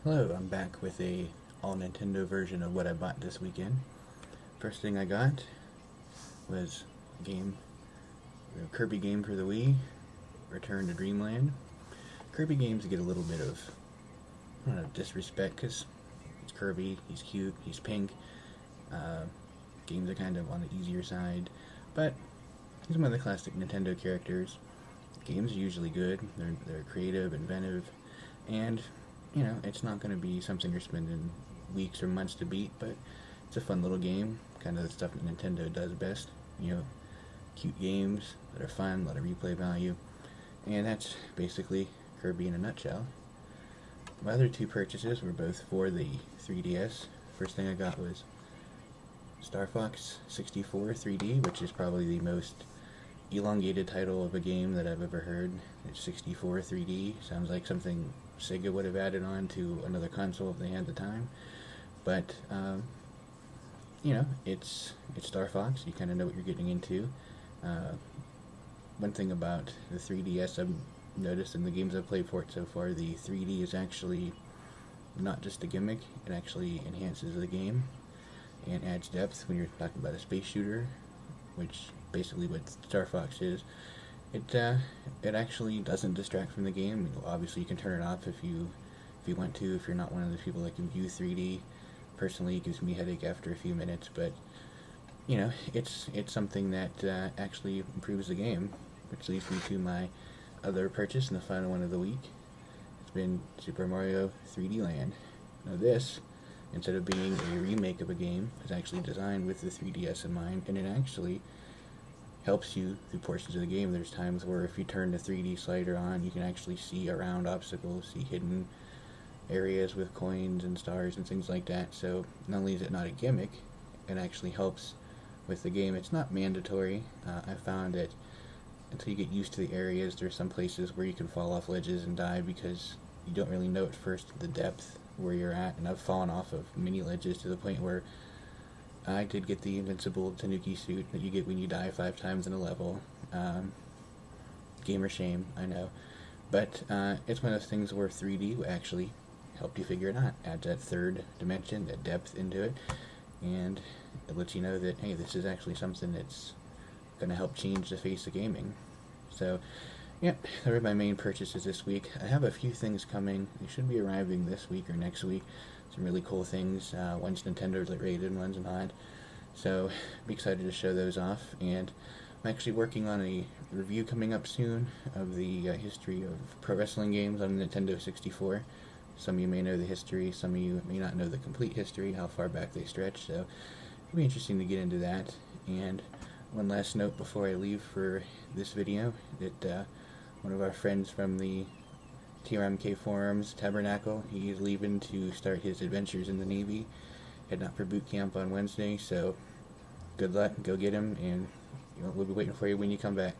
Hello, I'm back with a all Nintendo version of what I bought this weekend. First thing I got was a Kirby game for the Wii, Return to Dreamland. Kirby games get a little bit of, I don't know, disrespect because it's Kirby, he's cute, he's pink. Uh, Games are kind of on the easier side, but he's one of the classic Nintendo characters. Games are usually good, they're creative, inventive, and it's not going to be something you're spending weeks or months to beat, but it's a fun little game, kind of the stuff that Nintendo does best. Cute games that are fun, a lot of replay value, and that's basically Kirby in a nutshell. My other two purchases were both for the 3DS. First thing I got was Star Fox 64 3D, which is probably the most elongated title of a game that I've ever heard. It's 64 3D. Sounds like something Sega would have added on to another console if they had the time. But it's Star Fox. You kind of know what you're getting into. One thing about the 3DS I've noticed in the games I've played for it so far, the 3D is actually not just a gimmick. It actually enhances the game and adds depth when you're talking about a space shooter, which basically what Star Fox is. It actually doesn't distract from the game. Obviously, you can turn it off if you want to. If you're not one of those people that can view 3D, personally, it gives me a headache after a few minutes. But it's something that actually improves the game, which leads me to my other purchase and the final one of the week. It's been Super Mario 3D Land. Now this, instead of being a remake of a game, is actually designed with the 3DS in mind, and it actually helps you through portions of the game. There's times where if you turn the 3D slider on, you can actually see around obstacles, see hidden areas with coins and stars and things like that. So not only is it not a gimmick, it actually helps with the game. It's not mandatory. I found that until you get used to the areas, there's some places where you can fall off ledges and die because you don't really know at first the depth where you're at, and I've fallen off of many ledges to the point where I did get the invincible Tanuki suit that you get when you die 5 times in a level. Gamer shame, I know. But it's one of those things where 3D will actually help you figure it out. Adds that third dimension, that depth into it, and it lets you know that, hey, this is actually something that's going to help change the face of gaming. So, yep, those are my main purchases this week. I have a few things coming. They should be arriving this week or next week. Some really cool things. One's Nintendo's rated and one's not. So, be excited to show those off. And I'm actually working on a review coming up soon of the history of pro wrestling games on Nintendo 64. Some of you may know the history, some of you may not know the complete history, how far back they stretch. So, it'll be interesting to get into that. And one last note before I leave for this video, that one of our friends from the TRMK forums, Tabernacle, he's leaving to start his adventures in the Navy, heading out for boot camp on Wednesday, so good luck, go get him, and we'll be waiting for you when you come back.